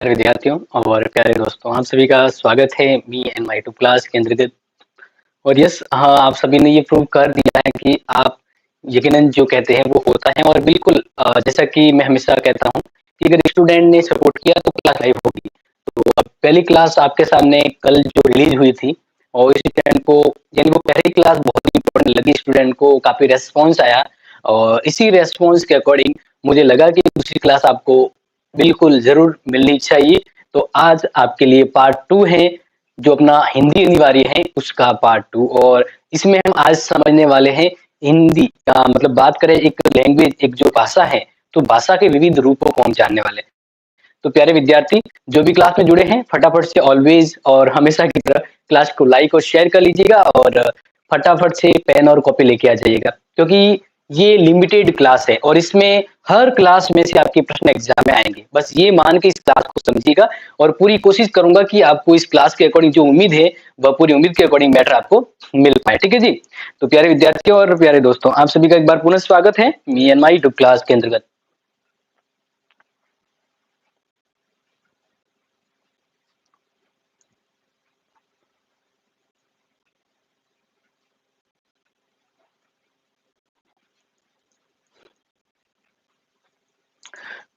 विद्यार्थियों और प्यारे दोस्तों, आप सभी का स्वागत है me and my two class के अंतर्गत। और यस, हाँ, आप सभी ने ये प्रूव कर दिया है कि आप यकीनन जो कहते हैं वो होता है। और बिल्कुल जैसा कि मैं हमेशा कहता हूँ कि अगर स्टूडेंट ने सपोर्ट किया तो क्लास लाइव होगी। तो अब पहली क्लास आपके सामने कल जो रिलीज हुई थी, और स्टूडेंट को, यानी वो पहली क्लास बहुत इंपॉर्टेंट लगी, स्टूडेंट को काफी रेस्पॉन्स आया। और इसी रेस्पॉन्स के अकॉर्डिंग मुझे लगा कि दूसरी क्लास आपको बिल्कुल ज़रूर मिलनी चाहिए। तो आज आपके लिए पार्ट 2 है, जो अपना हिंदी अनिवार्य है उसका पार्ट 2। और इसमें हम आज समझने वाले हैं हिंदी का मतलब, बात करें एक लैंग्वेज, एक जो भाषा है, तो भाषा के विविध रूपों को हम जानने वाले हैं। तो प्यारे विद्यार्थी, जो भी क्लास में जुड़े हैं, फटाफट से ऑलवेज और हमेशा की तरह क्लास को लाइक और शेयर कर लीजिएगा, और फटाफट से पेन और कॉपी लेके आ जाइएगा, क्योंकि ये लिमिटेड क्लास है और इसमें हर क्लास में से आपके प्रश्न एग्जाम में आएंगे। बस ये मान के इस क्लास को समझिएगा, और पूरी कोशिश करूंगा कि आपको इस क्लास के अकॉर्डिंग जो उम्मीद है, वह पूरी उम्मीद के अकॉर्डिंग मैटर आपको मिल पाए। ठीक है जी। तो प्यारे विद्यार्थियों और प्यारे दोस्तों, आप सभी का एक बार पुनः स्वागत है me and my two class के अंतर्गत।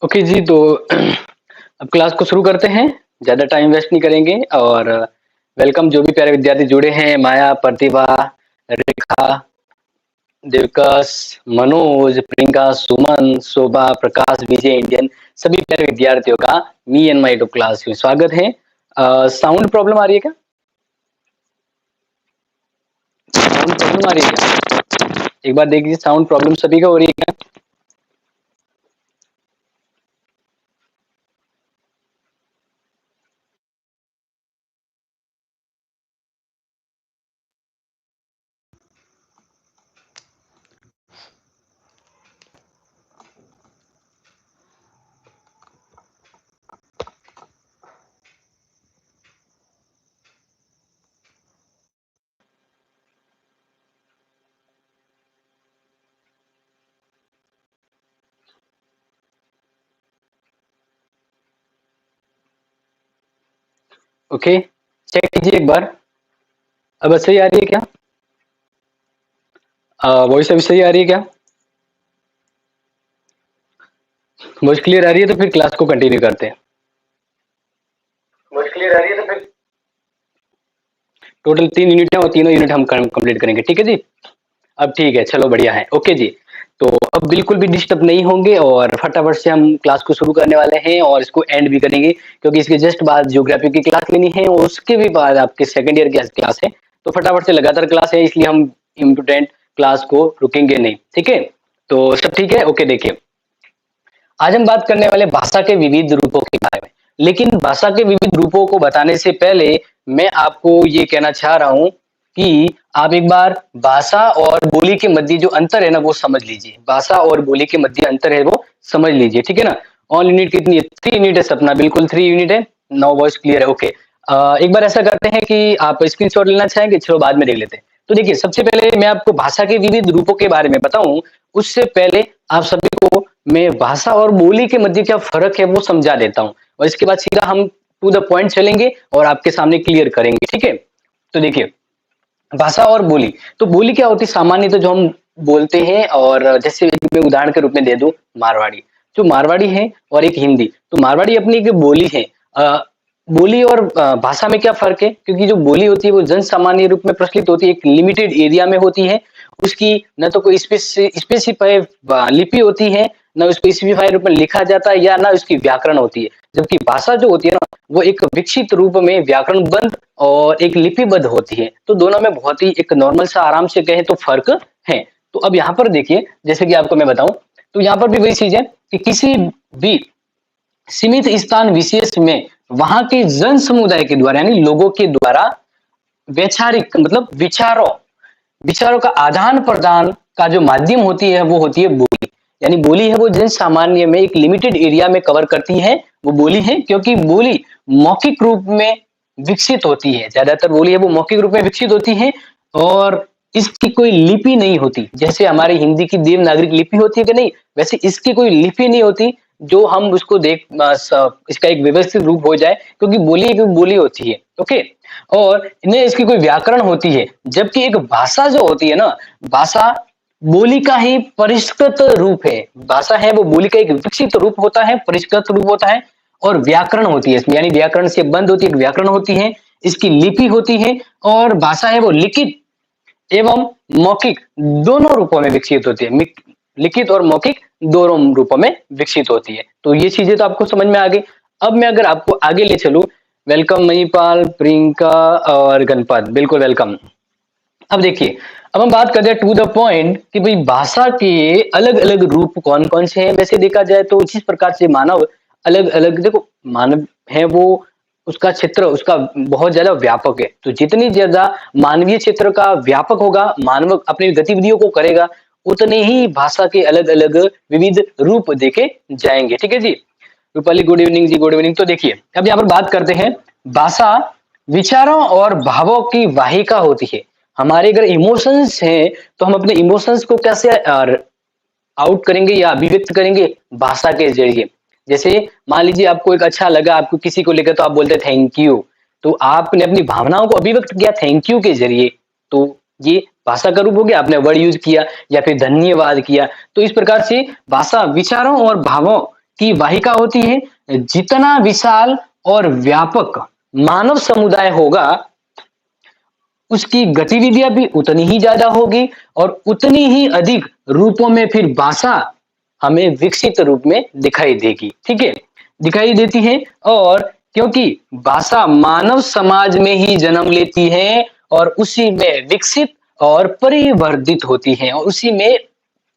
ओके जी, तो अब क्लास को शुरू करते हैं, ज़्यादा टाइम वेस्ट नहीं करेंगे। और वेलकम जो भी प्यारे विद्यार्थी जुड़े हैं, माया, प्रतिभा, रेखा, दिवकश, मनोज, प्रियंका, सुमन, शोभा, प्रकाश, विजय, इंडियन, सभी प्यारे विद्यार्थियों का me and my two class में स्वागत है। साउंड प्रॉब्लम आ रही है क्या? साउंड प्रॉब्लम आ रही है क्या? एक बार देख लीजिए, साउंड प्रॉब्लम सभी का हो रही है क्या? ओके, चेक कीजिए एक बार। अब सही आ रही है क्या? वॉइस अभी सही आ रही है क्या? वॉइस क्लियर आ रही है तो फिर क्लास को कंटिन्यू करते हैं। वॉइस क्लियर आ रही है तो फिर टोटल 3 यूनिट है और तीनों यूनिट हम कंप्लीट करेंगे। ठीक है जी। अब ठीक है, चलो बढ़िया है। ओके जी। तो अब बिल्कुल भी डिस्टर्ब नहीं होंगे और फटाफट से हम क्लास को शुरू करने वाले हैं और इसको एंड भी करेंगे, क्योंकि इसके जस्ट बाद ज्योग्राफी की क्लास लेनी है और उसके भी बाद आपके सेकंड ईयर की क्लास है। तो फटाफट से लगातार क्लास है, इसलिए हम इम्पोर्टेंट क्लास को रुकेंगे नहीं। ठीक है, तो सब ठीक है। ओके, देखिए, आज हम बात करने वाले भाषा के विविध रूपों के बारे में। लेकिन भाषा के विविध रूपों को बताने से पहले मैं आपको ये कहना चाह रहा हूँ कि आप एक बार भाषा और बोली के मध्य जो अंतर है ना, वो समझ लीजिए। भाषा और बोली के मध्य अंतर है, वो समझ लीजिए। ठीक है ना। ऑन यूनिट कितनी है? 3 यूनिट है सपना, बिल्कुल 3 यूनिट है। नाउ वॉइस क्लियर है? ओके। एक बार ऐसा करते हैं कि आप स्क्रीनशॉट लेना चाहेंगे, चलो बाद में देख लेते हैं। तो देखिए, सबसे पहले मैं आपको भाषा के विविध रूपों के बारे में बताऊं, उससे पहले आप सभी को मैं भाषा और बोली के मध्य क्या फर्क है वो समझा देता हूँ, और इसके बाद सीधा हम टू द पॉइंट चलेंगे और आपके सामने क्लियर करेंगे। ठीक है। तो देखिए, भाषा और बोली, तो बोली क्या होती है? सामान्य तो जो हम बोलते हैं, और जैसे एक मैं उदाहरण के रूप में दे दूं, मारवाड़ी। जो मारवाड़ी है और एक हिंदी, तो मारवाड़ी अपनी एक बोली है। बोली और भाषा में क्या फर्क है? क्योंकि जो बोली होती है वो जन सामान्य रूप में प्रचलित होती है, एक लिमिटेड एरिया में होती है। उसकी न तो कोई स्पेसिफाई लिपि होती है, न उसको स्पेसिफाई रूप में लिखा जाता है, या ना उसकी व्याकरण होती है। जबकि भाषा जो होती है ना, वो एक विकसित रूप में व्याकरणबद्ध और एक लिपिबद्ध होती है। तो दोनों में बहुत ही एक नॉर्मल सा, आराम से कहें तो फर्क है। तो अब यहाँ पर देखिए, जैसे कि आपको मैं बताऊं, तो यहाँ पर भी वही चीज है कि किसी भी सीमित स्थान विशेष में वहां के जन समुदाय के द्वारा, यानी लोगों के द्वारा वैचारिक मतलब विचारों विचारों का आदान प्रदान का जो माध्यम होती है, वो होती है बोली। यानी बोली है वो जन सामान्य में एक लिमिटेड एरिया में कवर करती है, वो बोली है। क्योंकि बोली मौखिक रूप में विकसित होती है, ज्यादातर बोली है वो मौखिक रूप में विकसित होती है, और इसकी कोई लिपि नहीं होती। जैसे हमारी हिंदी की देवनागरिक लिपि होती है कि नहीं, वैसे इसकी कोई लिपि नहीं होती। जो हम उसको इसका एक व्यवस्थित रूप हो जाए, क्योंकि बोली एक बोली होती है, ओके। और इन्हें इसकी कोई व्याकरण होती है, जबकि एक भाषा जो होती है ना, भाषा बोली का ही परिष्कृत रूप है। भाषा है वो बोली का एक विकसित रूप होता है, परिष्कृत रूप होता है, और व्याकरण होती है इसमें, यानी व्याकरण से बंद होती है, एक व्याकरण होती है, इसकी लिपि होती है, और भाषा है वो लिखित एवं मौखिक दोनों रूपों में विकसित होती है। लिखित और मौखिक दोनों रूपों में विकसित होती है। तो ये चीजें तो आपको समझ में आ गई। अब मैं अगर आपको आगे ले चलूं, वेलकम महीपाल, प्रियंका और गणपत, बिल्कुल वेलकम। अब देखिए, अब हम बात करते हैं टू द पॉइंट कि भाई भाषा के अलग अलग रूप कौन कौन से हैं। वैसे देखा जाए तो जिस प्रकार से मानव अलग अलग, देखो मानव है वो, उसका क्षेत्र उसका बहुत ज्यादा व्यापक है। तो जितनी ज्यादा मानवीय क्षेत्र का व्यापक होगा, मानव अपनी गतिविधियों को करेगा, उतने ही भाषा के अलग अलग विविध रूप देखे जाएंगे। ठीक है जी। रूपाली गुड इवनिंग जी, गुड इवनिंग। तो देखिए, अब यहाँ पर बात करते हैं, भाषा विचारों और भावों की वाहिका होती है। हमारे अगर इमोशंस हैं, तो हम अपने इमोशंस को कैसे आउट करेंगे या अभिव्यक्त करेंगे? भाषा के जरिए। जैसे मान लीजिए आपको एक अच्छा लगा, आपको किसी को लेकर, तो आप बोलते थैंक यू, तो आपने अपनी भावनाओं को अभिव्यक्त किया थैंक यू के जरिए। तो ये भाषा का रूप हो गया, आपने वर्ड यूज किया या फिर धन्यवाद किया। तो इस प्रकार से भाषा विचारों और भावों की वाहिका होती है। जितना विशाल और व्यापक मानव समुदाय होगा, उसकी गतिविधियां भी उतनी ही ज्यादा होगी, और उतनी ही अधिक रूपों में फिर भाषा हमें विकसित रूप में दिखाई देगी। ठीक है, दिखाई देती है। और क्योंकि भाषा मानव समाज में ही जन्म लेती है, और उसी में विकसित और परिवर्धित होती है, और उसी में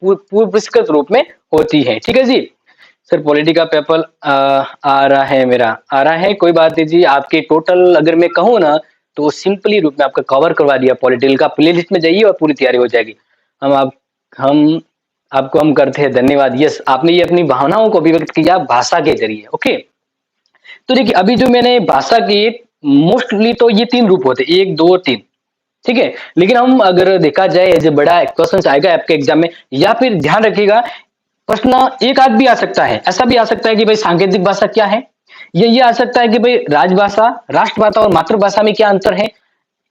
पुरस्कृत रूप में होती है। ठीक है जी। सर पॉलिटी का पेपर आ रहा है, मेरा आ रहा है, कोई बात नहीं जी। आपके टोटल अगर मैं कहूँ ना, तो सिंपली रूप में आपका कवर करवा दिया पॉलिटिकल का। प्लेलिस्ट में जाइए और पूरी तैयारी हो जाएगी। हम आपको हम करते हैं धन्यवाद। यस, आपने ये अपनी भावनाओं को अभिव्यक्त किया भाषा के जरिए। ओके, तो देखिए अभी जो मैंने भाषा की, मोस्टली तो ये तीन रूप होते, एक दो तीन। ठीक है, लेकिन हम अगर देखा जाए, जो बड़ा क्वेश्चन आएगा आपके एग्जाम में, या फिर ध्यान रखिएगा, प्रश्न एक आध भी आ सकता है। ऐसा भी आ सकता है कि भाई सांकेतिक भाषा क्या है, ये आ सकता है कि भाई राजभाषा, राष्ट्रभाषा और मातृभाषा में क्या अंतर है।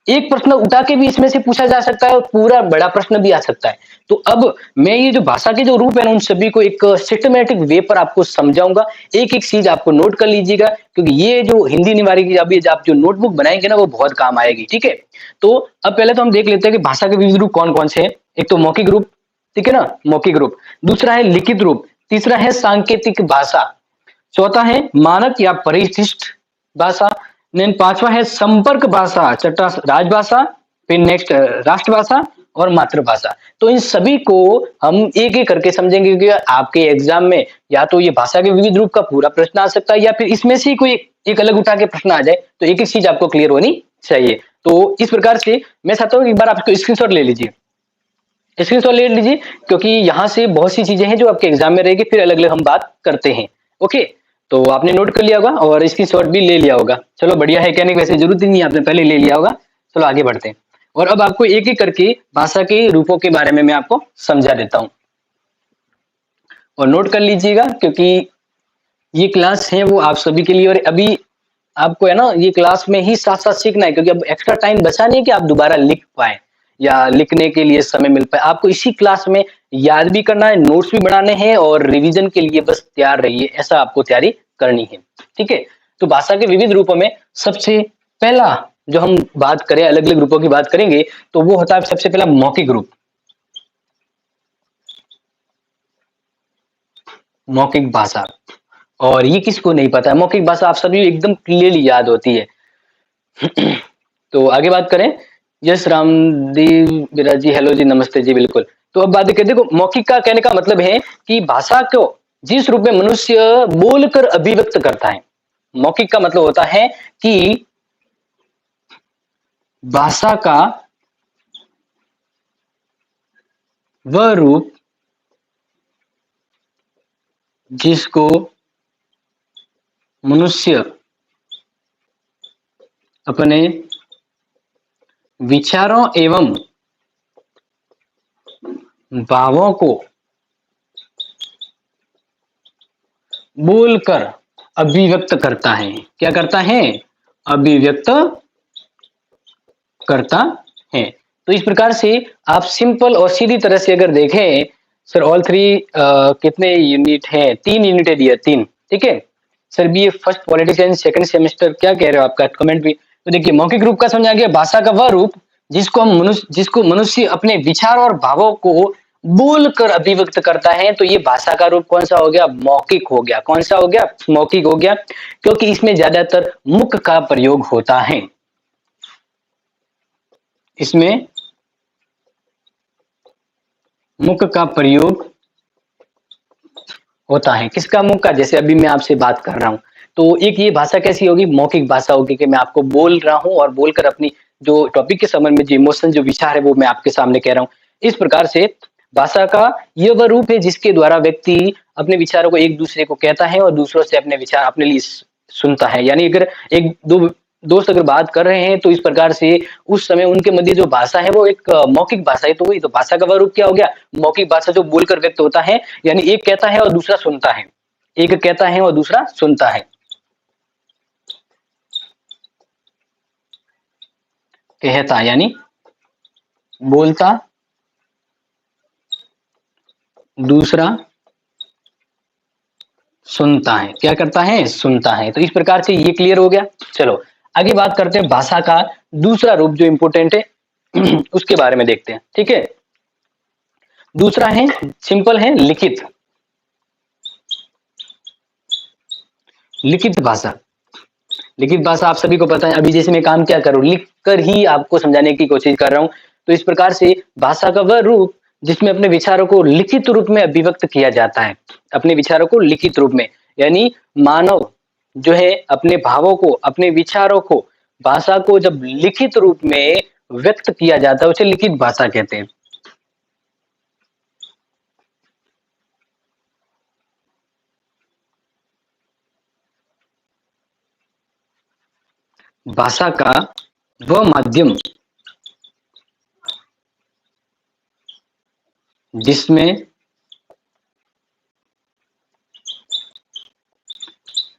एक प्रश्न उठा के भी इसमें से पूछा जा सकता है, और पूरा बड़ा प्रश्न भी आ सकता है। तो अब मैं ये जो भाषा के जो रूप है ना, उन सभी को एक सिस्टमेटिक वे पर आपको समझाऊंगा। एक एक चीज आपको नोट कर लीजिएगा, क्योंकि ये जो हिंदी निवारी की अभी आप जो नोटबुक बनाएंगे ना, वो बहुत काम आएगी। ठीक है, तो अब पहले तो हम देख लेते हैं कि भाषा के विविध रूप कौन कौन से हैं। एक तो मौखिक रूप, ठीक है ना, मौखिक रूप। दूसरा है लिखित रूप। तीसरा है सांकेतिक भाषा। चौथा है मानक या परिशिष्ट भाषा। देन पांचवा है संपर्क भाषा। छठा राजभाषा। फिर नेक्स्ट राष्ट्रभाषा और मातृभाषा। तो इन सभी को हम एक एक करके समझेंगे, क्योंकि आपके एग्जाम में या तो ये भाषा के विविध रूप का पूरा प्रश्न आ सकता है, या फिर इसमें से कोई एक अलग उठा के प्रश्न आ जाए। तो एक एक चीज आपको क्लियर होनी चाहिए। तो इस प्रकार से मैं चाहता हूँ एक बार आपको स्क्रीनशॉट ले लीजिए, स्क्रीनशॉट ले लीजिए, क्योंकि यहाँ से बहुत सी चीजें हैं जो आपके एग्जाम में रहेगी, फिर अलग अलग हम बात करते हैं। ओके, तो आपने नोट कर लिया होगा और स्क्रीनशॉट भी ले लिया होगा। चलो बढ़िया है, कहने की वैसे जरूरत ही नहीं है, आपने पहले ले लिया होगा। चलो आगे बढ़ते हैं, और अब आपको एक एक करके भाषा के रूपों के बारे में मैं आपको समझा देता हूँ, और नोट कर लीजिएगा, क्योंकि ये क्लास है वो आप सभी के लिए। और अभी आपको है ना, ये क्लास में ही साथ साथ सीखना है, क्योंकि अब एक्स्ट्रा टाइम बचा नहीं कि आप दोबारा लिख पाए या लिखने के लिए समय मिल पाए। आपको इसी क्लास में याद भी करना है, नोट्स भी बनाने हैं, और रिवीजन के लिए बस तैयार रहिए, ऐसा आपको तैयारी करनी है। ठीक है, तो भाषा के विविध रूपों में सबसे पहला जो हम बात करें, अलग अलग रूपों की बात करेंगे, तो वो होता है सबसे पहला मौखिक रूप। मौखिक भाषा, और ये किसको नहीं पता है, मौखिक भाषा आप सभी एकदम क्लियरली याद होती है। तो आगे बात करें। यस रामदेव विराज जी, हेलो जी, नमस्ते जी, बिल्कुल। तो अब बात करते, देखो मौखिक का कहने का मतलब है कि भाषा को जिस रूप में मनुष्य बोलकर अभिव्यक्त करता है। मौखिक का मतलब होता है कि भाषा का वह रूप जिसको मनुष्य अपने विचारों एवं भावों को बोलकर अभिव्यक्त करता है। क्या करता है? अभिव्यक्त करता है। तो इस प्रकार से आप सिंपल और सीधी तरह से अगर देखें, सर ऑल थ्री कितने यूनिट है? 3 यूनिट है दिया, 3। ठीक है सर, बी ए फर्स्ट पॉलिटिशियन सेकंड सेमेस्टर, क्या कह रहे हो आपका कमेंट भी। तो देखिए मौखिक रूप का समझा गया, भाषा का वह रूप जिसको मनुष्य अपने विचार और भावों को बोलकर अभिव्यक्त करता है। तो ये भाषा का रूप कौन सा हो गया? मौखिक हो गया। कौन सा हो गया? मौखिक हो गया, क्योंकि इसमें ज्यादातर मुख का प्रयोग होता है। इसमें मुख का प्रयोग होता है। किसका? मुख का। जैसे अभी मैं आपसे बात कर रहा हूं, तो एक ये भाषा कैसी होगी? मौखिक भाषा होगी कि मैं आपको बोल रहा हूं और बोलकर अपनी जो टॉपिक के संबंध में जो इमोशन, जो विचार है, वो मैं आपके सामने कह रहा हूं। इस प्रकार से भाषा का यह वह रूप है जिसके द्वारा व्यक्ति अपने विचारों को एक दूसरे को कहता है और दूसरों से अपने विचार अपने लिए सुनता है। यानी अगर एक दो दोस्त अगर बात कर रहे हैं, तो इस प्रकार से उस समय उनके मध्य जो भाषा है वो एक मौखिक भाषा है। तो वही तो भाषा का वह रूप क्या हो गया? मौखिक भाषा, जो बोलकर व्यक्त होता है। यानी एक कहता है और दूसरा सुनता है। एक कहता है और दूसरा सुनता है। कहता यानी बोलता, दूसरा सुनता है। क्या करता है? सुनता है। तो इस प्रकार से ये क्लियर हो गया। चलो आगे बात करते हैं भाषा का दूसरा रूप जो इंपॉर्टेंट है उसके बारे में देखते हैं। ठीक है, दूसरा है, सिंपल है, लिखित। लिखित भाषा। लिखित भाषा आप सभी को पता है। अभी जैसे मैं काम क्या करूं, लिख कर ही आपको समझाने की कोशिश कर रहा हूं। तो इस प्रकार से भाषा का वह रूप जिसमें अपने विचारों को लिखित रूप में अभिव्यक्त किया जाता है। अपने विचारों को लिखित रूप में, यानी मानव जो है अपने भावों को, अपने विचारों को, भाषा को जब लिखित रूप में व्यक्त किया जाता है, उसे लिखित भाषा कहते हैं। भाषा का वह माध्यम जिसमें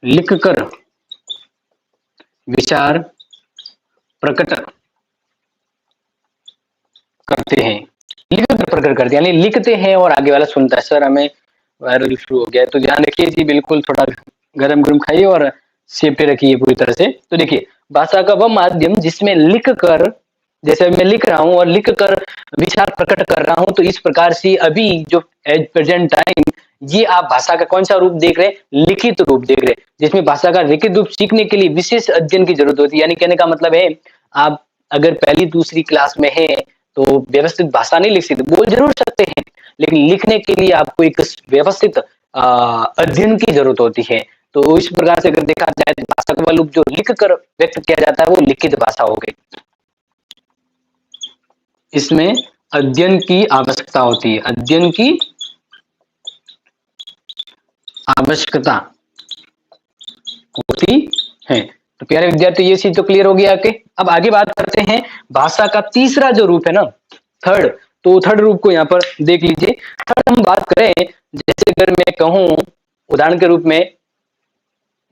लिखकर विचार प्रकट करते हैं। लिखकर प्रकट करते हैं, यानी लिखते हैं और आगे वाला सुनता है। सर हमें वायरल इशू हो गया है, तो ध्यान रखिए जी, बिल्कुल थोड़ा गरम गरम खाइए और सेब पे रखिए पूरी तरह से। तो देखिए भाषा का वह माध्यम जिसमें लिख कर, जैसे मैं लिख रहा हूं और लिख कर विचार प्रकट कर रहा हूं, तो इस प्रकार से अभी जो एट प्रेजेंट टाइम ये आप भाषा का कौन सा रूप देख रहे हैं? लिखित रूप देख रहे हैं, जिसमें भाषा का लिखित रूप सीखने के लिए विशेष अध्ययन की जरूरत होती है। यानी कहने का मतलब है, आप अगर पहली दूसरी क्लास में है तो व्यवस्थित भाषा नहीं लिख सकते, बोल जरूर सकते हैं, लेकिन लिखने के लिए आपको एक व्यवस्थित अध्ययन की जरूरत होती है। तो इस प्रकार से अगर देखा जाए तो भाषा का रूप जो लिख कर व्यक्त किया जाता है वो लिखित भाषा हो गई। इसमें अध्ययन की आवश्यकता होती है। अध्ययन की आवश्यकता होती है। तो प्यारे विद्यार्थी ये चीज तो क्लियर हो गया आपके। अब आगे बात करते हैं भाषा का तीसरा जो रूप है ना, थर्ड। तो थर्ड रूप को यहाँ पर देख लीजिए। थर्ड हम बात करें, जैसे अगर मैं कहूं उदाहरण के रूप में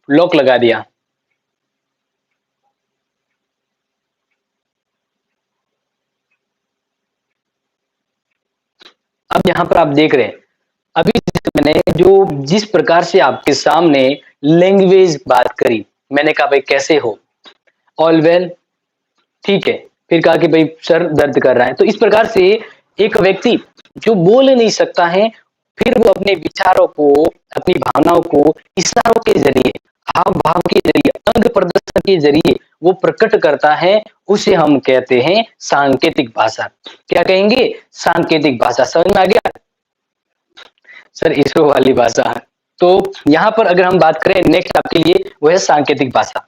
लॉक लगा दिया। अब यहाँ पर आप देख रहे हैं, अभी मैंने जो जिस प्रकार से आपके सामने लैंग्वेज बात करी, मैंने कहा भाई कैसे हो, ऑल वेल, ठीक है। फिर कहा कि भाई सर दर्द कर रहा है। तो इस प्रकार से एक व्यक्ति जो बोल नहीं सकता है, फिर वो अपने विचारों को, अपनी भावनाओं को इशारों के जरिए, हाव भाव के जरिए, अंग प्रदर्शन के जरिए वो प्रकट करता है, उसे हम कहते हैं सांकेतिक भाषा। क्या कहेंगे? सांकेतिक भाषा। समझ में आ गया सर? इसरो वाली भाषा। तो यहां पर अगर हम बात करें नेक्स्ट आपके लिए, वो है सांकेतिक भाषा।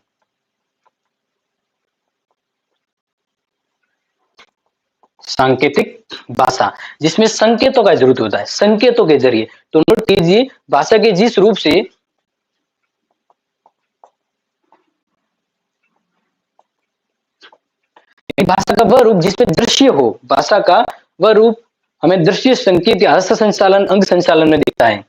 सांकेतिक भाषा जिसमें संकेतों का जरूरत होता है, संकेतों के जरिए। तो नोट कीजिए, भाषा के जिस रूप से भाषा का वह रूप जिसमें दृश्य हो, भाषा का वह रूप हमें दृश्य, संकेत या हस्त संचालन, अंग संचालन में दिखता है।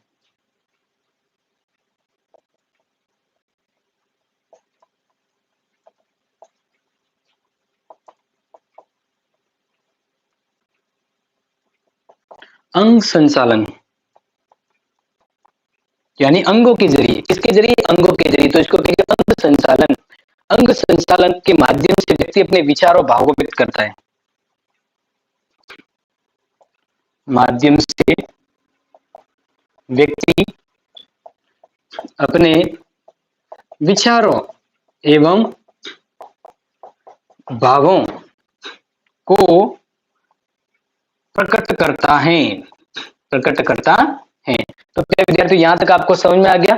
अंग संचालन यानी अंगों के जरिए, किसके जरिए? अंगों के जरिए, तो इसको कहेंगे अंग संचालन। अंग संचालन के माध्यम से व्यक्ति अपने विचार और भाव को व्यक्त करता है। माध्यम से व्यक्ति अपने विचारों एवं भावों को प्रकट करता है, प्रकट करता है। तो प्यारे विद्यार्थी, यहां तक आपको समझ में आ गया?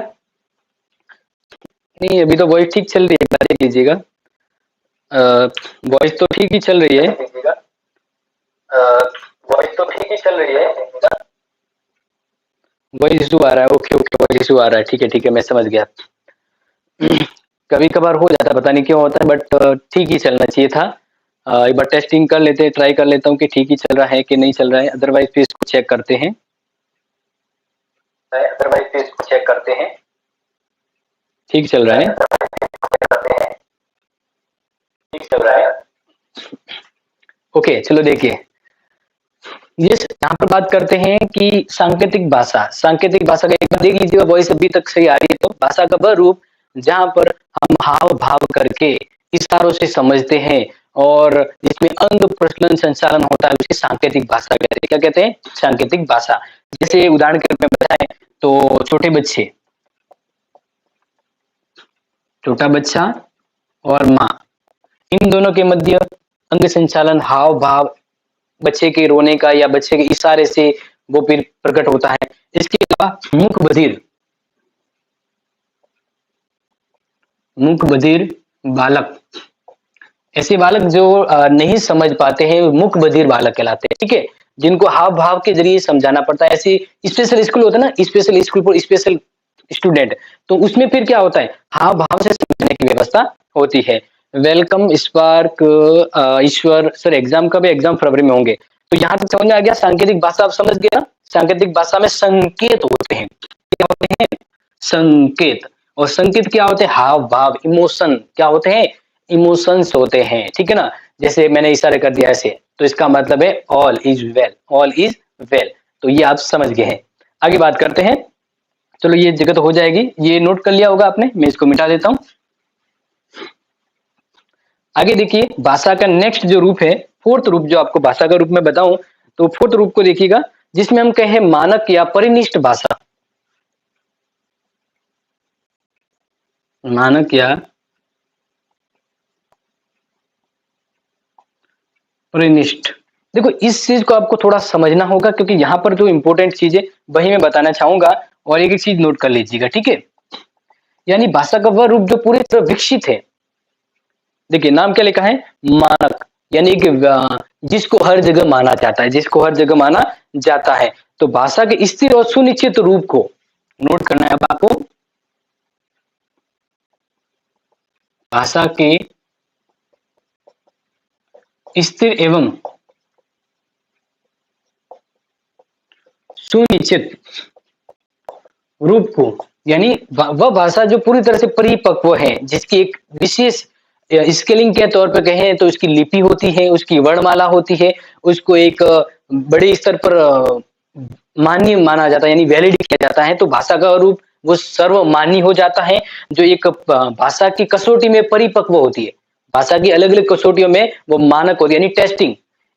नहीं, अभी तो वॉइस ठीक चल रही है, देख लीजिएगा। वॉइस तो ठीक ही चल रही है, वॉइस तो ठीक ही चल रही है। वॉइस इशू आ रहा है, ओके ओके, वॉइस इशू आ रहा है, ठीक है ठीक है, मैं समझ गया। कभी कभार हो जाता है, पता नहीं क्यों होता है, बट ठीक ही चलना चाहिए था। एक बार टेस्टिंग कर लेते हैं, ट्राई कर लेता हूँ कि ठीक ही चल रहा है कि नहीं चल रहा है, अदरवाइज फिर इसको चेक करते हैं, अदरवाइज फिर इसको चेक करते हैं। ठीक चल रहा है, ठीक चल रहा है। ओके, चलो देखिए, ये यहाँ पर बात करते हैं कि सांकेतिक भाषा, सांकेतिक भाषा का एक बार देख लीजिएगा, वॉइस अभी तक सही आ रही है। तो भाषा का वह रूप जहां पर हम हाव भाव करके इशारों से समझते हैं और जिसमें अंग प्रचलन संचालन होता है, उसे सांकेतिक भाषा कहते हैं। क्या कहते हैं? सांकेतिक भाषा। जैसे उदाहरण के रूप में बताएं तो छोटे बच्चे, छोटा बच्चा और माँ, इन दोनों के मध्य अंग संचालन, हाव भाव, बच्चे के रोने का या बच्चे के इशारे से वो फिर प्रकट होता है। इसके अलावा मुख बधिर, मुख बधिर बालक, ऐसे बालक जो नहीं समझ पाते हैं, मुख बधिर बालक कहलाते हैं, ठीक है, जिनको हाव भाव के जरिए समझाना पड़ता है। ऐसे स्पेशल स्कूल होता है ना, special school for special student, तो उसमें फिर क्या होता है, हाव भाव से समझाने की व्यवस्था होती है। वेलकम स्पार्क ईश्वर सर, एग्जाम कब है? एग्जाम फरवरी में होंगे। तो यहाँ तक समझ में आ गया, सांकेतिक भाषा आप समझ गए ना? सांकेतिक भाषा में संकेत होते हैं, क्या होते हैं? संकेत। और संकेत क्या होते हैं? हाव भाव, इमोशन, क्या होते हैं? इमोशंस होते हैं, ठीक है ना? जैसे मैंने इशारे कर दिया ऐसे, तो इसका मतलब है all is well, all is well. तो ये आप समझ गए हैं। आगे बात करते हैं, चलो ये जगह तो हो जाएगी, ये नोट कर लिया होगा आपने, मैं इसको मिटा देता हूं। आगे देखिए, भाषा का नेक्स्ट जो रूप है, फोर्थ रूप जो आपको भाषा का रूप में बताऊं, तो फोर्थ रूप को देखिएगा, जिसमें हम कहें मानक या परिनिष्ठ भाषा। मानक या परिनिष्ठ। देखो, इस चीज को आपको थोड़ा समझना होगा, क्योंकि यहाँ पर जो इंपॉर्टेंट चीज है वही मैं बताना चाहूंगा, और एक एक चीज नोट कर लीजिएगा, ठीक है? यानी भाषा का वह रूप जो पूरी तरह विकसित है। देखिए, नाम क्या लिखा है? मानक, यानी कि जिसको हर जगह माना जाता है, जिसको हर जगह माना जाता है। तो भाषा के स्थिर और सुनिश्चित रूप को नोट करना है अब आपको। भाषा के स्थिर एवं सुनिश्चित रूप को, यानी वह भाषा जो पूरी तरह से परिपक्व है, जिसकी एक विशेष स्केलिंग के तौर पर कहें तो उसकी लिपि होती है, उसकी वर्णमाला होती है, उसको एक बड़े स्तर पर मान्य माना जाता है, यानी वैलिड किया जाता है। तो भाषा का रूप वो सर्वमान्य हो जाता है, जो एक भाषा की कसौटी में परिपक्व होती है। भाषा की अलग अलग कसौटियों में वो मानक होती है, यानी टेस्टिंग,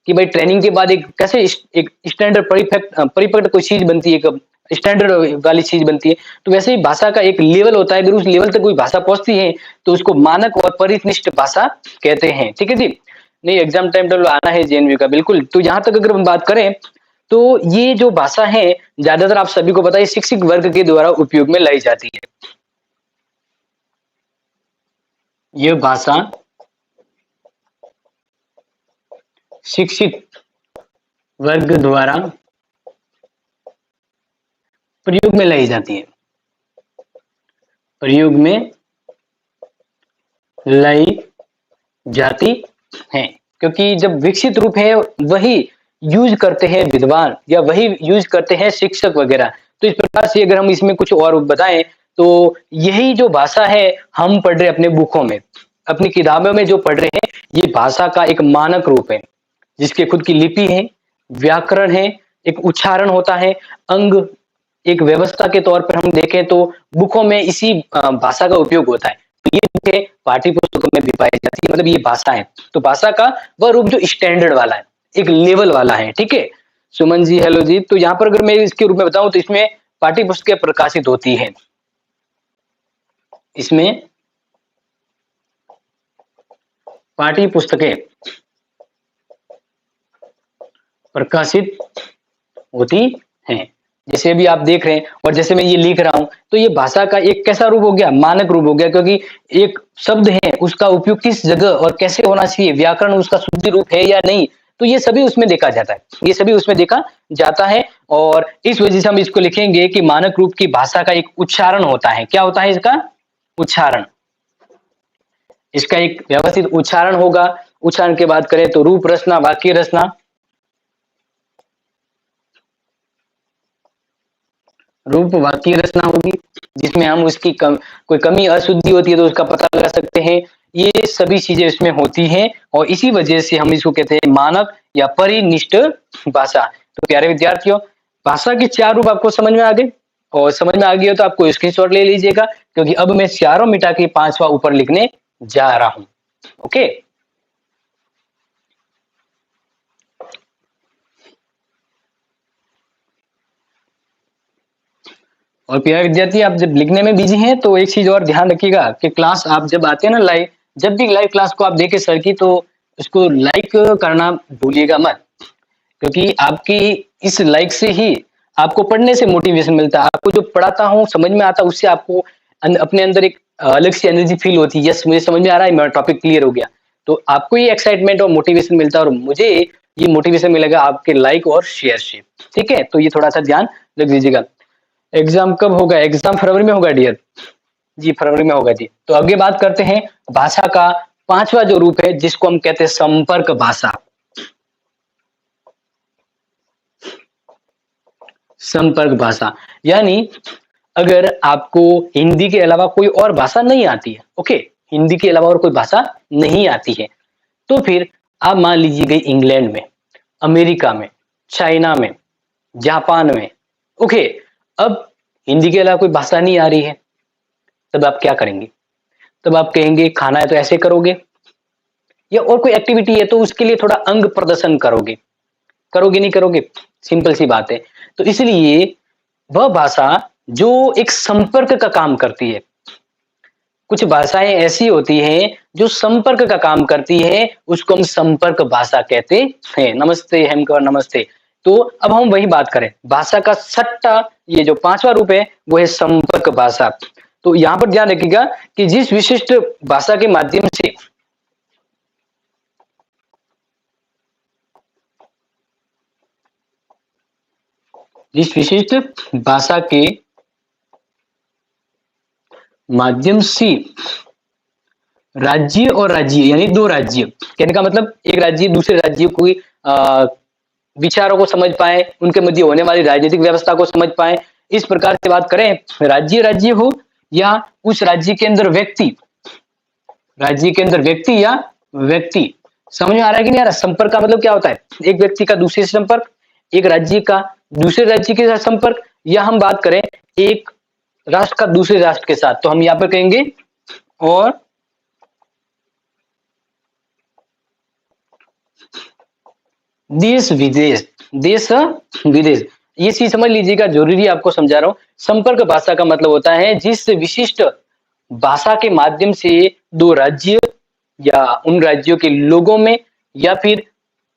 कि भाई ट्रेनिंग के बाद एक कैसे एक स्टैंडर्ड परिपक्व कोई चीज बनती है, एक स्टैंडर्ड वाली चीज बनती है। तो वैसे ही भाषा का एक लेवल होता है, अगर उस लेवल तक कोई भाषा पहुंचती है तो उसको मानक और परिनिष्ठ भाषा कहते हैं, ठीक है जी? नहीं, एग्जाम टाइम टेबल आना है जेएनवी का, बिल्कुल। तो यहाँ तक अगर हम बात करें, तो ये जो भाषा है ज्यादातर आप सभी को पता है शिक्षक वर्ग के द्वारा उपयोग में लाई जाती है। यह भाषा शिक्षित वर्ग द्वारा प्रयोग में लाई जाती है, प्रयोग में लाई जाती है, क्योंकि जब विकसित रूप है वही यूज करते हैं विद्वान, या वही यूज करते हैं शिक्षक वगैरह। तो इस प्रकार से अगर हम इसमें कुछ और बताएं, तो यही जो भाषा है हम पढ़ रहे अपने बुकों में, अपनी किताबों में जो पढ़ रहे हैं, ये भाषा का एक मानक रूप है, जिसके खुद की लिपि है, व्याकरण है, एक उच्चारण होता है, अंग एक व्यवस्था के तौर पर हम देखें तो बुकों में इसी भाषा का उपयोग होता है। तो ये बुकें पाठ्य पुस्तकों में भी पाई जाती है, मतलब ये भाषा है। तो भाषा का वह रूप जो स्टैंडर्ड वाला है, एक लेवल वाला है, ठीक है। सुमन जी हेलो जी। तो यहाँ पर अगर मैं इसके रूप में बताऊं तो इसमें पाठ्य पुस्तकें प्रकाशित होती है, इसमें पाठ्य पुस्तकें प्रकाशित होती हैं। जैसे अभी आप देख रहे हैं और जैसे मैं ये लिख रहा हूं, तो ये भाषा का एक कैसा रूप हो गया, मानक रूप हो गया, क्योंकि एक शब्द है उसका उपयोग किस जगह और कैसे होना चाहिए, व्याकरण उसका शुद्ध रूप है या नहीं, तो ये सभी उसमें देखा जाता है, ये सभी उसमें देखा जाता है। और इस वजह से हम इसको लिखेंगे कि मानक रूप की भाषा का एक उच्चारण होता है। क्या होता है इसका उच्चारण, इसका एक व्यवस्थित उच्चारण होगा। उच्चारण की बात करें तो रूप रचना, वाक्य रचना, रूप वाक्य रचना होगी, जिसमें हम उसकी कोई कमी अशुद्धि होती है तो उसका पता लगा सकते हैं। ये सभी चीजें इसमें होती हैं और इसी वजह से हम इसको कहते हैं मानक या परिनिष्ठ भाषा। तो प्यारे विद्यार्थियों, भाषा के चार रूप आपको समझ में आ गए, और समझ में आ गया तो आपको स्क्रीनशॉट ले लीजिएगा, क्योंकि अब मैं चारों मिटा के पांचवा ऊपर लिखने जा रहा हूं। ओके, और प्यारे विद्यार्थी, आप जब लिखने में बिजी हैं तो एक चीज और ध्यान रखिएगा कि क्लास आप जब आते हैं ना लाइव, जब भी लाइव क्लास को आप देखें सर की, तो उसको लाइक करना भूलिएगा मत, क्योंकि आपकी इस लाइक से ही आपको पढ़ने से मोटिवेशन मिलता है। आपको जो पढ़ाता हूँ समझ में आता है, उससे आपको अपने अंदर एक अलग सी एनर्जी फील होती है, यस मुझे समझ में आ रहा है, मेरा टॉपिक क्लियर हो गया। तो आपको ये एक्साइटमेंट और मोटिवेशन मिलता है, और मुझे ये मोटिवेशन मिलेगा आपके लाइक और शेयर से। ठीक है, तो ये थोड़ा सा ध्यान रख दीजिएगा। एग्जाम कब होगा? एग्जाम फरवरी में होगा डियर जी, फरवरी में होगा जी। तो आगे बात करते हैं भाषा का पांचवा जो रूप है, जिसको हम कहते हैं संपर्क भाषा। संपर्क भाषा यानी अगर आपको हिंदी के अलावा कोई और भाषा नहीं आती है, ओके, हिंदी के अलावा और कोई भाषा नहीं आती है, तो फिर आप मान लीजिए गई इंग्लैंड में, अमेरिका में, चाइना में, जापान में, ओके, अब हिंदी के अलावा कोई भाषा नहीं आ रही है, तब आप क्या करेंगे? तब आप कहेंगे खाना है तो ऐसे करोगे, या और कोई एक्टिविटी है तो उसके लिए थोड़ा अंग प्रदर्शन करोगे, करोगे नहीं करोगे? सिंपल सी बात है। तो इसलिए वह भाषा जो एक संपर्क का काम करती है, कुछ भाषाएं ऐसी होती हैं जो संपर्क का काम करती है, उसको हम संपर्क भाषा कहते हैं। नमस्ते हेमकर, नमस्ते। तो अब हम वही बात करें, भाषा का छठा ये जो पांचवा रूप है वो है संपर्क भाषा। तो यहाँ पर ध्यान रखिएगा कि जिस विशिष्ट भाषा के माध्यम से जिस विशिष्ट भाषा के माध्यम से राज्य और राज्य यानी दो राज्य, कहने का मतलब एक राज्य दूसरे राज्य को विचारों को समझ पाए, उनके मध्य होने वाली राजनीतिक व्यवस्था को समझ पाए, इस प्रकार से बात करें, राज्य राज्य हो या उस राज्य के अंदर व्यक्ति, राज्य के अंदर व्यक्ति या व्यक्ति, समझ में आ रहा है कि नहीं आ रहा? संपर्क का मतलब क्या होता है? एक व्यक्ति का दूसरे से संपर्क, एक राज्य का दूसरे राज्य के साथ संपर्क, या हम बात करें एक राष्ट्र का दूसरे राष्ट्र के साथ, तो हम यहाँ पर कहेंगे और देश विदेश, देश विदेश, ये चीज समझ लीजिएगा, जरूरी आपको समझा रहा हूं। संपर्क भाषा का मतलब होता है जिस विशिष्ट भाषा के माध्यम से दो राज्य या उन राज्यों के लोगों में या फिर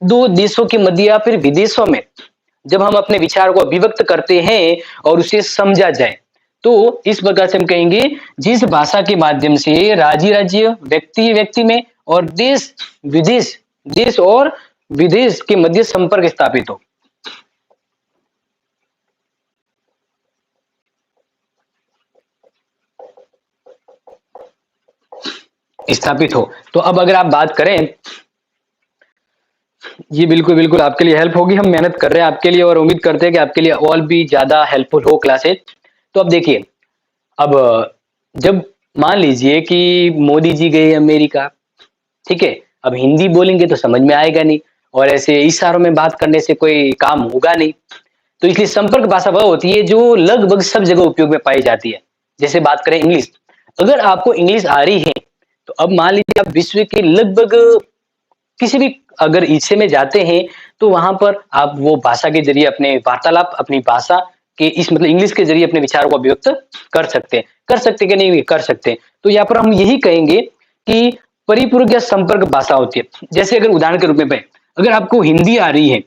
दो देशों के मध्य या फिर विदेशों में जब हम अपने विचार को अभिव्यक्त करते हैं और उसे समझा जाए, तो इस प्रकार से हम कहेंगे जिस भाषा के माध्यम से राज्य राज्य, व्यक्ति व्यक्ति में और देश विदेश, देश और विदेश के मध्य संपर्क स्थापित हो। स्थापित हो। तो अब अगर आप बात करें, ये बिल्कुल बिल्कुल आपके लिए हेल्प होगी, हम मेहनत कर रहे हैं आपके लिए और उम्मीद करते हैं कि आपके लिए और भी ज्यादा हेल्पफुल हो क्लासेज। तो अब देखिए, अब जब मान लीजिए कि मोदी जी गए अमेरिका, ठीक है, अब हिंदी बोलेंगे तो समझ में आएगा नहीं, और ऐसे इशारों में बात करने से कोई काम होगा नहीं। तो इसलिए संपर्क भाषा वह होती है जो लगभग सब जगह उपयोग में पाई जाती है। जैसे बात करें इंग्लिश, अगर आपको इंग्लिश आ रही है तो अब मान लीजिए आप विश्व के लगभग किसी भी अगर हिस्से में जाते हैं तो वहां पर आप वो भाषा के जरिए अपने वार्तालाप अपनी भाषा के इस मतलब इंग्लिश के जरिए अपने विचारों को अभिव्यक्त कर सकते कि नहीं कर सकते। तो यहाँ पर हम यही कहेंगे कि परिपूरक या संपर्क भाषा होती है। जैसे अगर उदाहरण के रूप में अगर आपको हिंदी आ रही है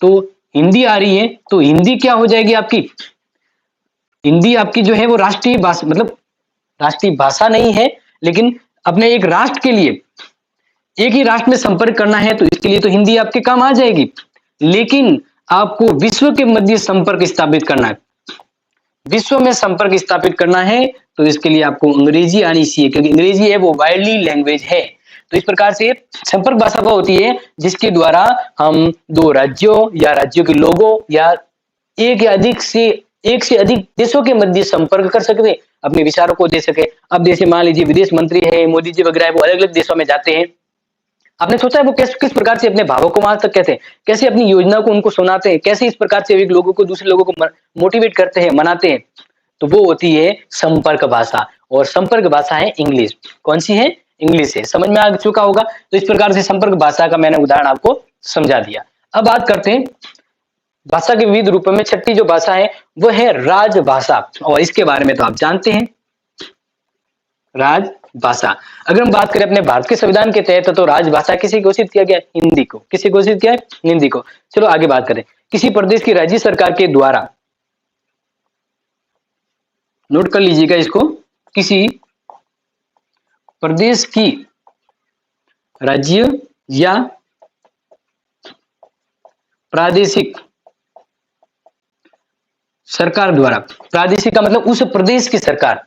तो हिंदी क्या हो जाएगी आपकी? हिंदी आपकी जो है वो राष्ट्रीय भाषा मतलब राष्ट्रीय भाषा नहीं है, लेकिन अपने एक राष्ट्र के लिए एक ही राष्ट्र में संपर्क करना है तो इसके लिए तो हिंदी आपके काम आ जाएगी। लेकिन आपको विश्व के मध्य संपर्क स्थापित करना है, विश्व में संपर्क स्थापित करना है तो इसके लिए आपको अंग्रेजी आनी चाहिए, क्योंकि अंग्रेजी है वो वाइडली लैंग्वेज है। तो इस प्रकार से संपर्क भाषा वो होती है जिसके द्वारा हम दो राज्यों या राज्यों के लोगों या एक से अधिक देशों के मध्य संपर्क कर सकते हैं, अपने विचारों को दे सके। अब जैसे मान लीजिए विदेश मंत्री है, मोदी जी वगैरह है, वो अलग अलग देशों में जाते हैं। आपने सोचा है वो किस प्रकार से अपने भावों को वहां तक कहते हैं, कैसे अपनी योजना को उनको सुनाते हैं, कैसे इस प्रकार से एक लोगों को दूसरे लोगों को मोटिवेट करते हैं, मनाते हैं। तो वो होती है संपर्क भाषा, और संपर्क भाषा है इंग्लिश। कौन सी है? इंग्लिश है। समझ में आ चुका होगा। तो इस प्रकार से संपर्क भाषा का मैंने उदाहरण आपको समझा दिया। अब बात करते हैं भाषा के विविध रूपों में छठी जो भाषा है वो है राजभाषा, और इसके बारे में तो आप जानते हैं राजभाषा। अगर हम बात करें अपने भारत के संविधान के तहत तो राजभाषा किसे घोषित किया गया? हिंदी को। किसे घोषित किया है? हिंदी को। चलो आगे बात करें। किसी प्रदेश की राज्य सरकार के द्वारा, नोट कर लीजिएगा इसको, किसी प्रदेश की राज्य या प्रादेशिक सरकार द्वारा, प्रादेशिक का मतलब उस प्रदेश की सरकार,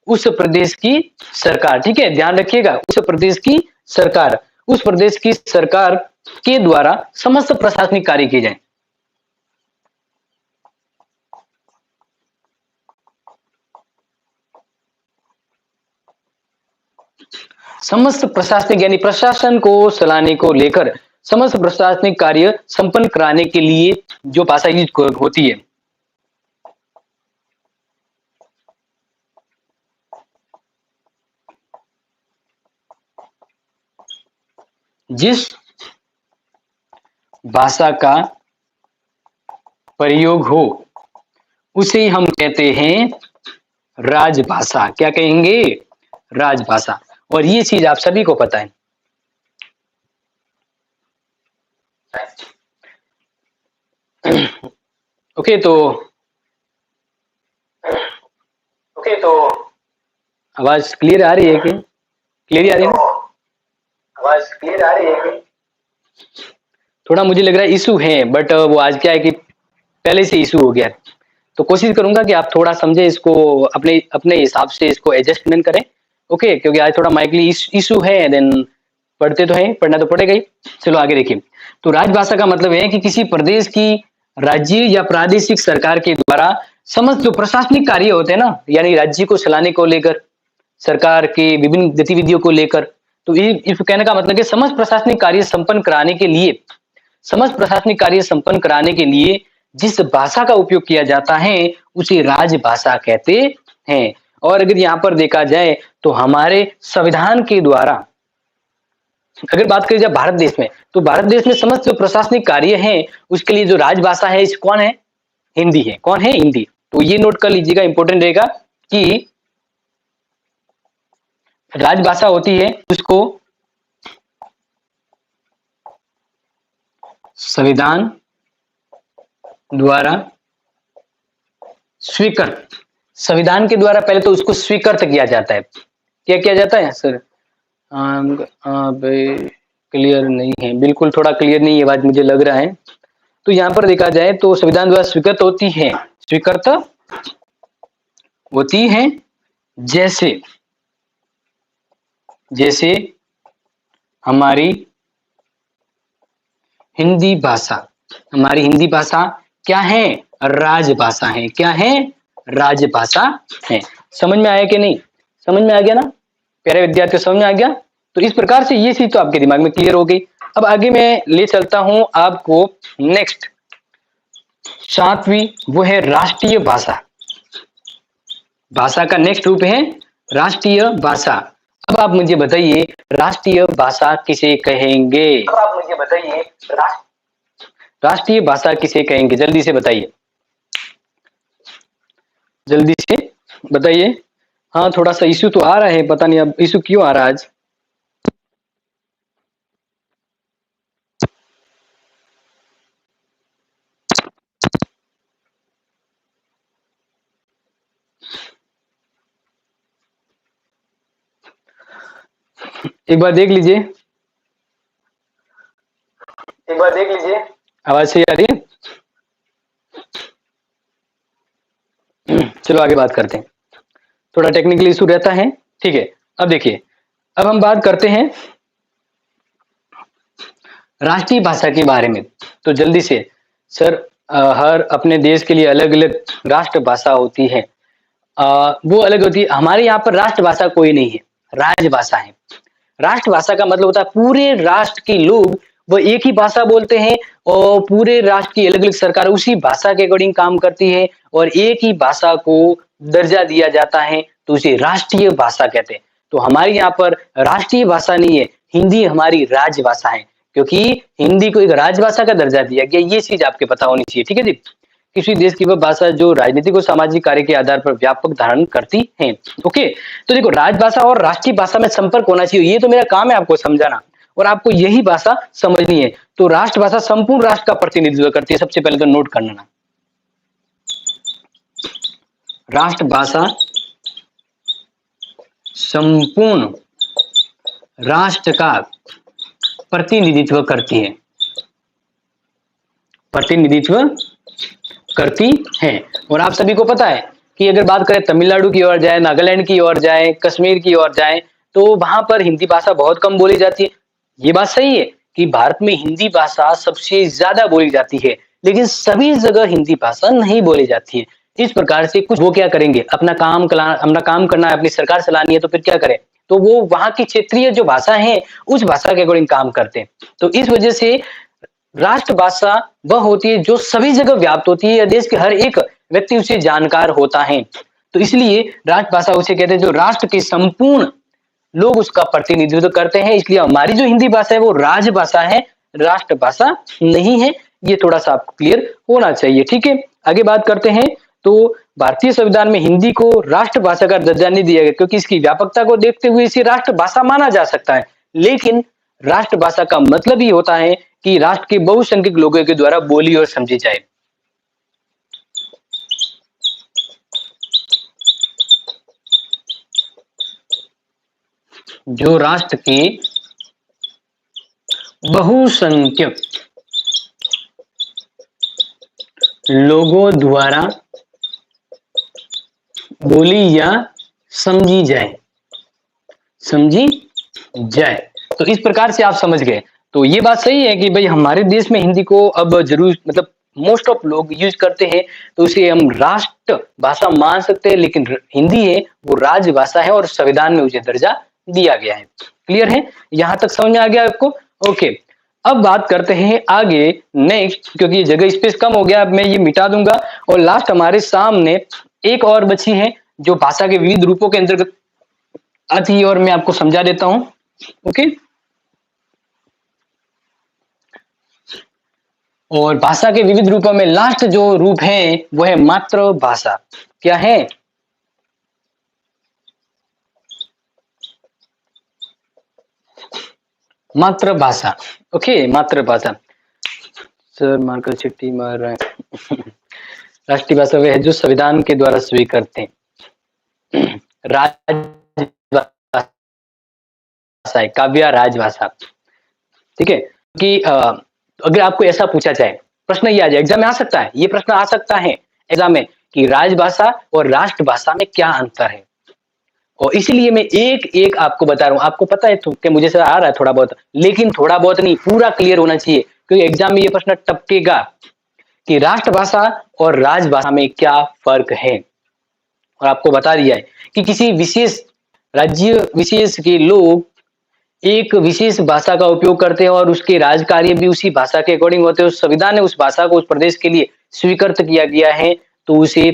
उस प्रदेश की सरकार, ठीक है, ध्यान रखिएगा, उस प्रदेश की सरकार, उस प्रदेश की सरकार के द्वारा समस्त प्रशासनिक कार्य किए जाए। समस्त प्रशासनिक यानी प्रशासन को चलाने को लेकर समस्त प्रशासनिक कार्य संपन्न कराने के लिए जो भाषा यूज होती है, जिस भाषा का प्रयोग हो उसे हम कहते हैं राजभाषा। क्या कहेंगे? राजभाषा। और ये चीज आप सभी को पता है। ओके तो आवाज क्लियर आ रही है कि? क्लियर आ रही है? आवाज क्लियर आ रही है कि? थोड़ा मुझे लग रहा है इशू है, बट वो आज क्या है कि पहले से इशू हो गया, तो कोशिश करूंगा कि आप थोड़ा समझे इसको, अपने अपने हिसाब से इसको एडजस्टमेंट करें। ओके, क्योंकि आज थोड़ा माइकली इशू है, देन पढ़ते तो हैं, पढ़ना तो पड़ेगा ही। चलो आगे देखिए। तो राजभाषा का मतलब है कि किसी प्रदेश की राज्य या प्रादेशिक सरकार के द्वारा समस्त जो प्रशासनिक कार्य होते हैं ना, यानी राज्य को चलाने को लेकर, सरकार के विभिन्न गतिविधियों को लेकर, तो ये इस कहने का मतलब है समस्त प्रशासनिक कार्य संपन्न कराने के लिए, समस्त प्रशासनिक कार्य संपन्न कराने के लिए जिस भाषा का उपयोग किया जाता है उसे राजभाषा कहते हैं। और अगर यहाँ पर देखा जाए तो हमारे संविधान के द्वारा अगर बात करें जाए भारत देश में, तो भारत देश में समस्त जो प्रशासनिक कार्य हैं उसके लिए जो राजभाषा है इस कौन है? हिंदी है। कौन है? हिंदी। तो ये नोट कर लीजिएगा, इंपॉर्टेंट रहेगा कि राजभाषा होती है उसको संविधान द्वारा स्वीकृत, संविधान के द्वारा पहले तो उसको स्वीकृत किया जाता है। क्या किया जाता है सर? क्लियर नहीं है, बिल्कुल थोड़ा क्लियर नहीं है बात मुझे लग रहा है। तो यहाँ पर देखा जाए तो संविधान द्वारा स्वीकृत होती है, स्वीकृत होती है जैसे जैसे हमारी हिंदी भाषा, हमारी हिंदी भाषा क्या है? राजभाषा है। क्या है? राजभाषा है। समझ में आया कि नहीं? समझ में आ गया ना प्यारे विद्यार्थियों? समझ में आ गया? तो इस प्रकार से ये चीज तो आपके दिमाग में क्लियर हो गई। अब आगे मैं ले चलता हूं आपको नेक्स्ट 7वीं, वो है राष्ट्रीय भाषा। भाषा का नेक्स्ट रूप है राष्ट्रीय भाषा। अब आप मुझे बताइए राष्ट्रीय भाषा किसे कहेंगे? अब आप मुझे बताइए राष्ट्रीय भाषा किसे कहेंगे? जल्दी से बताइए, जल्दी से बताइए। हाँ, थोड़ा सा इश्यू तो आ रहा है, पता नहीं अब इश्यू क्यों आ रहा है आज। एक बार देख लीजिए, एक बार देख लीजिए, आवाज सही आ रही है? चलो आगे बात करते हैं, थोड़ा टेक्निकल इशू रहता है, ठीक है। अब देखिए, अब हम बात करते हैं राष्ट्रीय भाषा के बारे में। तो जल्दी से सर, हर अपने देश के लिए अलग अलग राष्ट्रभाषा होती है, वो अलग होती है। हमारे यहाँ पर राष्ट्रभाषा कोई नहीं है, राजभाषा है। राष्ट्रभाषा का मतलब होता है पूरे राष्ट्र के लोग वो एक ही भाषा बोलते हैं और पूरे राष्ट्र की अलग अलग सरकार उसी भाषा के अकॉर्डिंग काम करती है और एक ही भाषा को दर्जा दिया जाता है, तो उसे राष्ट्रीय भाषा कहते हैं। तो हमारे यहाँ पर राष्ट्रीय भाषा नहीं है, हिंदी हमारी राजभाषा है, क्योंकि हिंदी को एक राजभाषा का दर्जा दिया गया। ये चीज आपके पता होनी चाहिए, ठीक है जी। किसी देश की वह भाषा जो राजनीतिक और सामाजिक कार्य के आधार पर व्यापक धारण करती है। ओके, तो देखो राजभाषा और राष्ट्रीय भाषा में संपर्क होना चाहिए, ये तो मेरा काम है आपको समझाना और आपको यही भाषा समझनी है। तो राष्ट्रभाषा संपूर्ण राष्ट्र का प्रतिनिधित्व करती है, सबसे पहले तो नोट कर लेना। राष्ट्रभाषा संपूर्ण राष्ट्र का प्रतिनिधित्व करती है, प्रतिनिधित्व करती है। और आप सभी को पता है कि अगर बात करें तमिलनाडु की ओर जाए, नागालैंड की ओर जाए, कश्मीर की ओर जाए, तो वहां पर हिंदी भाषा बहुत कम बोली जाती है। ये बात सही है कि भारत में हिंदी भाषा सबसे ज्यादा बोली जाती है, लेकिन सभी जगह हिंदी भाषा नहीं बोली जाती है। इस प्रकार से कुछ वो क्या करेंगे, अपना काम करना है, अपनी सरकार चलानी है, तो फिर क्या करें, तो वो वहां की क्षेत्रीय जो भाषा है उस भाषा के अकॉर्डिंग काम करते हैं। तो इस वजह से राष्ट्रभाषा वह होती है जो सभी जगह व्याप्त होती है या देश के हर एक व्यक्ति उसे जानकार होता है। तो इसलिए राष्ट्रभाषा उसे कहते हैं जो राष्ट्र के संपूर्ण लोग उसका प्रतिनिधित्व करते हैं। इसलिए हमारी जो हिंदी भाषा है वो राजभाषा है, राष्ट्रभाषा नहीं है। ये थोड़ा सा आपको क्लियर होना चाहिए, ठीक है। आगे बात करते हैं, तो भारतीय संविधान में हिंदी को राष्ट्रभाषा का दर्जा नहीं दिया गया, क्योंकि इसकी व्यापकता को देखते हुए इसे राष्ट्रभाषा माना जा सकता है, लेकिन राष्ट्रभाषा का मतलब ही होता है कि राष्ट्र के बहुसंख्यक लोगों के द्वारा बोली और समझी जाए। जो राष्ट्र के बहुसंख्यक लोगों द्वारा बोली या समझी जाए, समझी जाए। तो इस प्रकार से आप समझ गए। तो ये बात सही है कि भाई हमारे देश में हिंदी को अब जरूर मतलब मोस्ट ऑफ लोग यूज करते हैं, तो इसे हम राष्ट्र भाषा मान सकते हैं, लेकिन हिंदी है वो राजभाषा है और संविधान में उसे दर्जा दिया गया है। क्लियर है, यहां तक समझ में आ गया आपको? ओके, अब बात करते हैं आगे नेक्स्ट, क्योंकि ये जगह स्पेस कम हो गया, अब मैं ये मिटा दूंगा और लास्ट हमारे सामने एक और बची है जो भाषा के विविध रूपों के अंतर्गत आती है और मैं आपको समझा देता हूं। ओके, और भाषा के विविध रूपों में लास्ट जो रूप है वो है मातृभाषा। क्या है? मातृभाषा। ओके, मातृभाषा। सर मार्कर चिट्ठी मार रहे हैं। राष्ट्रीय भाषा वह है जो संविधान के द्वारा स्वीकृत है, राजभाषा है, काव्य राजभाषा, ठीक है। कि अगर आपको ऐसा पूछा जाए, प्रश्न ये आ जाए, एग्जाम में आ सकता है, ये प्रश्न आ सकता है एग्जाम में कि राजभाषा और राष्ट्रभाषा में क्या अंतर है, और इसलिए मैं एक एक आपको बता रहा हूं। आपको पता है तो कि मुझे से आ रहा है थोड़ा बहुत, लेकिन थोड़ा बहुत नहीं, पूरा क्लियर होना चाहिए, क्योंकि एग्जाम में ये प्रश्न टपकेगा कि राष्ट्रभाषा और राजभाषा में क्या फर्क है। और आपको बता दिया है कि किसी विशेष राज्य विशेष के लोग एक विशेष भाषा का उपयोग करते हैं और उसके राजकार्य भी उसी भाषा के अकॉर्डिंग होते हैं। उस संविधान ने उस भाषा को उस प्रदेश के लिए स्वीकृत किया गया है, तो उसे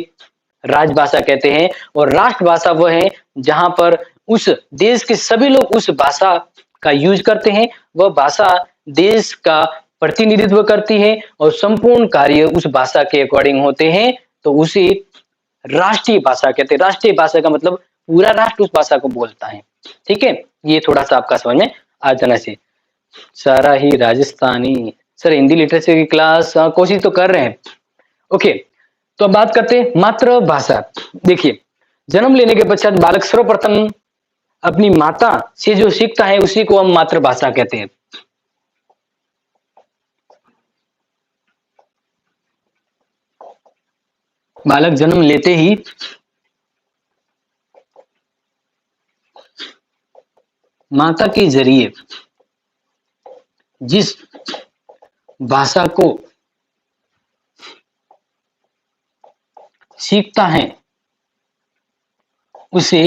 राजभाषा कहते हैं। और राष्ट्रभाषा वो है जहां पर उस देश के सभी लोग उस भाषा का यूज करते हैं। वह भाषा देश का प्रतिनिधित्व करती है और संपूर्ण कार्य उस भाषा के अकॉर्डिंग होते हैं, तो उसे राष्ट्रीय भाषा कहते हैं। राष्ट्रीय भाषा का मतलब पूरा राष्ट्र उस भाषा को बोलता है। ठीक है, ये थोड़ा सा आपका समझ में आ जाना चाहिए। सारा ही राजस्थानी सर, हिंदी लिटरेचर की क्लास कोशिश तो कर रहे हैं। ओके, तो अब बात करते हैं मातृभाषा। देखिए, जन्म लेने के पश्चात बालक सर्वप्रथम अपनी माता से जो सीखता है उसी को हम मातृभाषा कहते हैं। बालक जन्म लेते ही माता के जरिए जिस भाषा को सीखता है उसे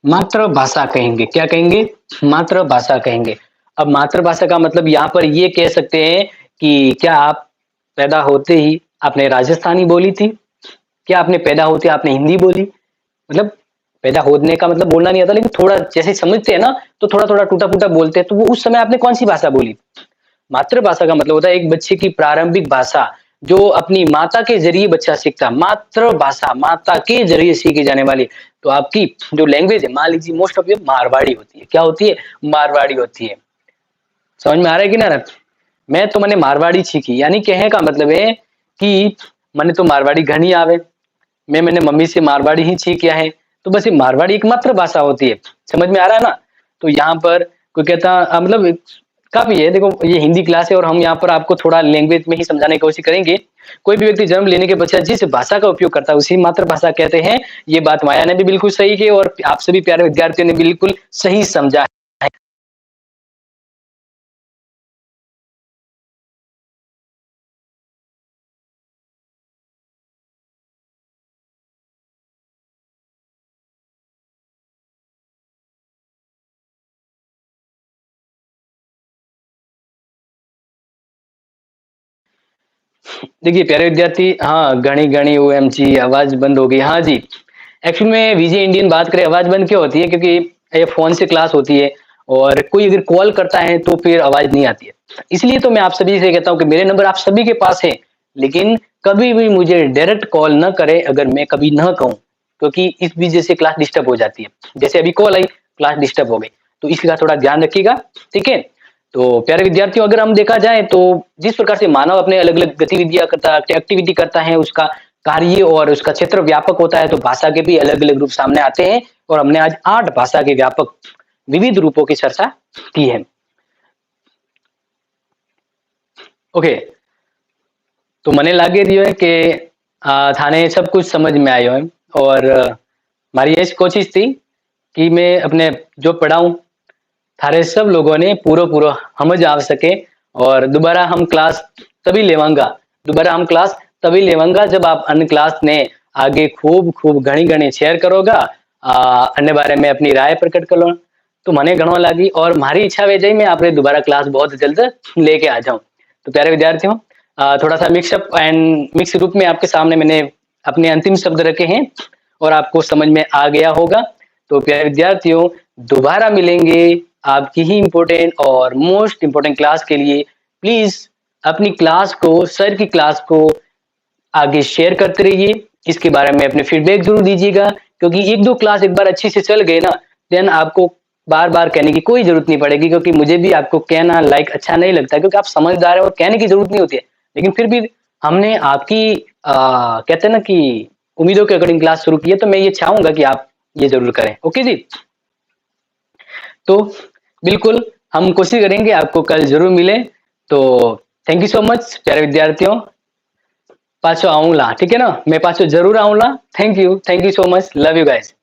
मातृभाषा कहेंगे। क्या कहेंगे? मातृभाषा कहेंगे। अब मातृभाषा का मतलब यहाँ पर ये कह सकते हैं कि क्या आप पैदा होते ही आपने राजस्थानी बोली थी? क्या आपने पैदा होते आपने हिंदी बोली? मतलब पैदा होने का मतलब बोलना नहीं आता, लेकिन थोड़ा जैसे समझते हैं ना, तो थोड़ा-थोड़ा टूटा-फूटा बोलते हैं, तो वो उस समय आपने कौन-सी भाषा बोली? मातृभाषा का मतलब होता है एक बच्चे की प्रारंभिक भाषा, जो अपनी माता के ज़रिए बच्चा सीखता है। मातृभाषा, माता के ज़रिए सीखी जाने वाली। तो आपकी जो लैंग्वेज है, मान लीजिए मोस्ट ऑफ ये मारवाड़ी होती है। क्या होती है? मारवाड़ी होती है। समझ में आ रहा है कि ना? मैं तो मैंने मारवाड़ी सीखी, यानी कहने का मतलब है कि मने तो मारवाड़ी घणी आवे। मैंने मम्मी से मारवाड़ी ही सीखा है, तो बस ये मारवाड़ी एक मातृभाषा होती है। समझ में आ रहा है ना? तो यहाँ पर कोई कहता मतलब काफ़ी है, देखो ये हिंदी क्लास है और हम यहाँ पर आपको थोड़ा लैंग्वेज में ही समझाने की कोशिश करेंगे। कोई भी व्यक्ति जन्म लेने के पश्चात जिस भाषा का उपयोग करता है उसी मातृभाषा कहते हैं। ये बात माया ने भी बिल्कुल सही की और आप सभी प्यारे विद्यार्थियों ने बिल्कुल सही समझा है। देखिए प्यारे विद्यार्थी, हाँ, घणी-घणी ओएमजी आवाज़ बंद हो गई। हाँ जी, एक्चुअल में वीजे इंडियन बात करें आवाज़ बंद क्यों होती है? क्योंकि ये फ़ोन से क्लास होती है और कोई अगर कॉल करता है तो फिर आवाज़ नहीं आती है। इसलिए तो मैं आप सभी से कहता हूँ कि मेरे नंबर आप सभी के पास है, लेकिन कभी भी मुझे डायरेक्ट कॉल ना करें अगर मैं कभी ना कहूँ, क्योंकि इस वजह से क्लास डिस्टर्ब हो जाती है। जैसे अभी कॉल आई, क्लास डिस्टर्ब हो गई, तो इसका थोड़ा ध्यान रखिएगा, ठीक है? तो प्यारे विद्यार्थियों, अगर हम देखा जाए तो जिस प्रकार से मानव अपने अलग-अलग गतिविधियाँ करता एक्टिविटी करता है, उसका कार्य और उसका क्षेत्र व्यापक होता है, तो भाषा के भी अलग-अलग रूप सामने आते हैं और हमने आज 8 भाषा के व्यापक विविध रूपों की चर्चा की है। ओके, तो મને લાગી રહ્યો है कि थाने सब कुछ समझ में आयो है और हमारी यही कोशिश थी कि मैं अपने जो पढ़ाऊँ थारे सब लोगों ने पूरा-पूरा समझ आ सके और दोबारा हम क्लास तभी लेवांगा दोबारा हम क्लास तभी लेवांगा जब आप अन्य क्लास ने आगे खूब-खूब घणी-घणी शेयर करोगा अन्य बारे में अपनी राय प्रकट करो तो મને ઘણો લાગી और મારી इच्छा वे जई मैं आपने दोबारा क्लास बहुत जल्द लेके आ जाऊँ। तो प्यारे विद्यार्थियों, थोड़ा-सा मिक्सअप एंड मिक्स रूप में आपके सामने मैंने अपने अंतिम शब्द रखे हैं और आपको समझ में आ गया होगा। तो प्यारे विद्यार्थियों, दोबारा मिलेंगे आपकी ही इम्पोर्टेंट और मोस्ट इम्पोर्टेंट क्लास के लिए। प्लीज़ अपनी क्लास को सर की क्लास को आगे शेयर करते रहिए। इसके बारे में अपने फीडबैक ज़रूर दीजिएगा, क्योंकि 1-2 क्लास एक बार अच्छे से चल गए ना, देन आपको बार-बार कहने की कोई ज़रूरत नहीं पड़ेगी, क्योंकि मुझे भी आपको कहना अच्छा नहीं लगता, क्योंकि आप समझदार हैं और कहने की ज़रूरत नहीं होती है। लेकिन फिर भी हमने आपकी कहते हैं ना कि उम्मीदों के अकॉर्डिंग क्लास शुरू की है, तो मैं ये चाहूँगा कि आप ये ज़रूर करें। ओके जी? तो बिल्कुल हम कोशिश करेंगे आपको कल ज़रूर मिलें। तो थैंक यू सो मच प्यारे विद्यार्थियों। पाछो आऊँला, ठीक है ना? मैं पाछो ज़रूर आऊँला। Thank you so much. Love you guys.